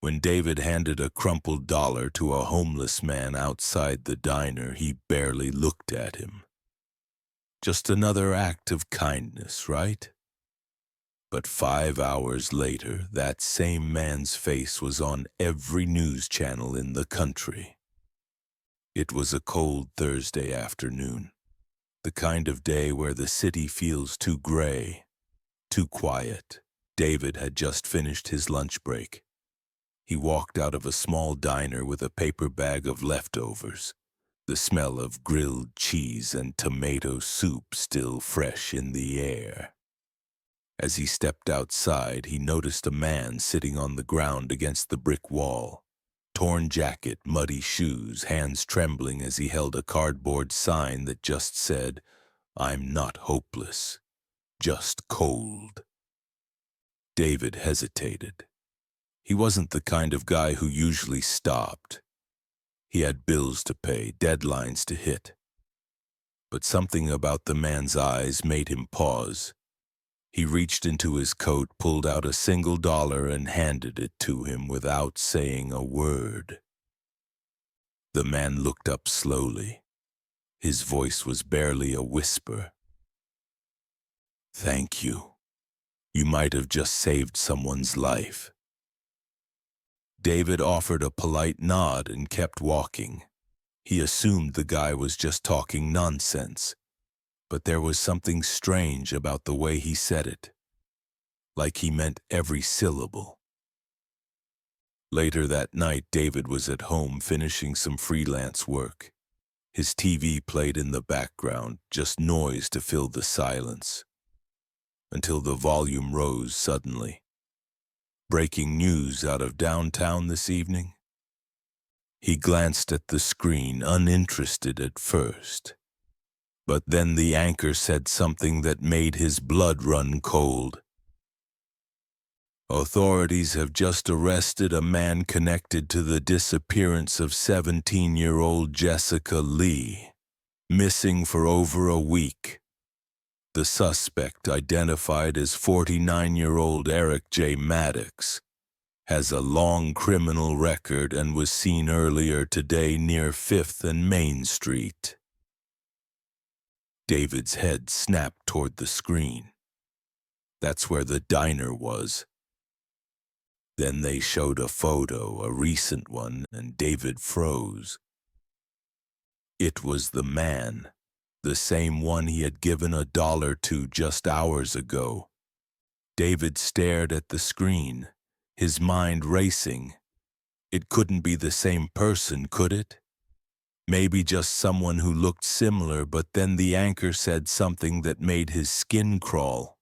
When David handed a crumpled dollar to a homeless man outside the diner, he barely looked at him. Just another act of kindness, right? But 5 hours later, that same man's face was on every news channel in the country. It was a cold Thursday afternoon, the kind of day where the city feels too gray, too quiet. David had just finished his lunch break. He walked out of a small diner with a paper bag of leftovers, the smell of grilled cheese and tomato soup still fresh in the air. As he stepped outside, he noticed a man sitting on the ground against the brick wall. Torn jacket, muddy shoes, hands trembling as he held a cardboard sign that just said, "I'm not hopeless, just cold." David hesitated. He wasn't the kind of guy who usually stopped. He had bills to pay, deadlines to hit. But something about the man's eyes made him pause. He reached into his coat, pulled out a single dollar, and handed it to him without saying a word. The man looked up slowly. His voice was barely a whisper. "Thank you. You might have just saved someone's life." David offered a polite nod and kept walking. He assumed the guy was just talking nonsense, but there was something strange about the way he said it, like he meant every syllable. Later that night, David was at home finishing some freelance work. His TV played in the background, just noise to fill the silence, until the volume rose suddenly. Breaking news out of downtown this evening? He glanced at the screen, uninterested at first. But then the anchor said something that made his blood run cold. "Authorities have just arrested a man connected to the disappearance of 17-year-old Jessica Lee, missing for over a week. The suspect, identified as 49-year-old Eric J. Maddox, has a long criminal record and was seen earlier today near 5th and Main Street." David's head snapped toward the screen. That's where the diner was. Then they showed a photo, a recent one, and David froze. It was the man. The same one he had given a dollar to just hours ago. David stared at the screen, his mind racing. It couldn't be the same person, could it? Maybe just someone who looked similar, but then the anchor said something that made his skin crawl.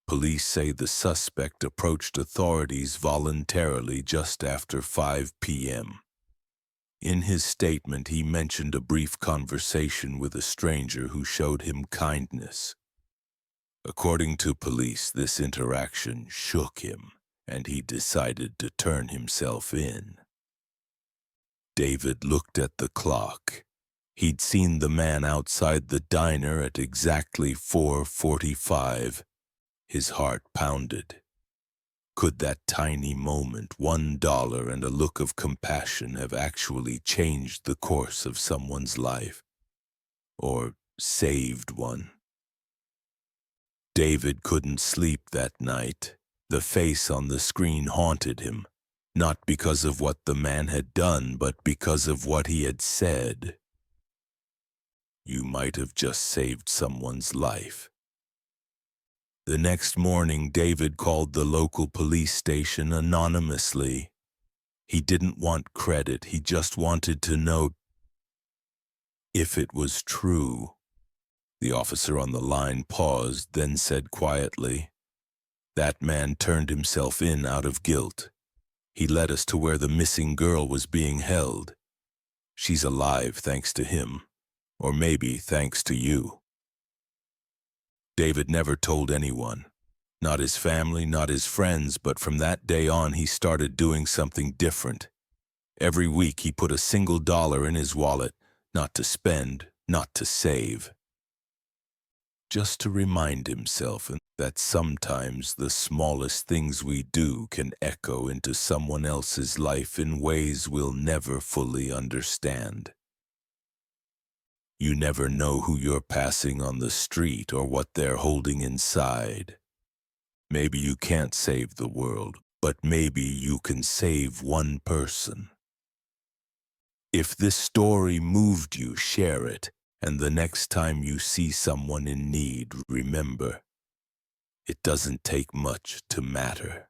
Police say the suspect approached authorities voluntarily just after 5 p.m. In his statement, he mentioned a brief conversation with a stranger who showed him kindness. According to police, this interaction shook him, and he decided to turn himself in. David looked at the clock. He'd seen the man outside the diner at exactly 4:45. His heart pounded. Could that tiny moment, $1 and a look of compassion, have actually changed the course of someone's life? Or saved one? David couldn't sleep that night. The face on the screen haunted him, not because of what the man had done, but because of what he had said. You might have just saved someone's life. The next morning, David called the local police station anonymously. He didn't want credit, he just wanted to know if it was true. The officer on the line paused, then said quietly, "That man turned himself in out of guilt. He led us to where the missing girl was being held. She's alive thanks to him, or maybe thanks to you." David never told anyone, not his family, not his friends, but from that day on he started doing something different. Every week he put a single dollar in his wallet, not to spend, not to save. just to remind himself that sometimes the smallest things we do can echo into someone else's life in ways we'll never fully understand. You never know who you're passing on the street or what they're holding inside. Maybe you can't save the world, but maybe you can save one person. If this story moved you, share it, and the next time you see someone in need, remember, it doesn't take much to matter.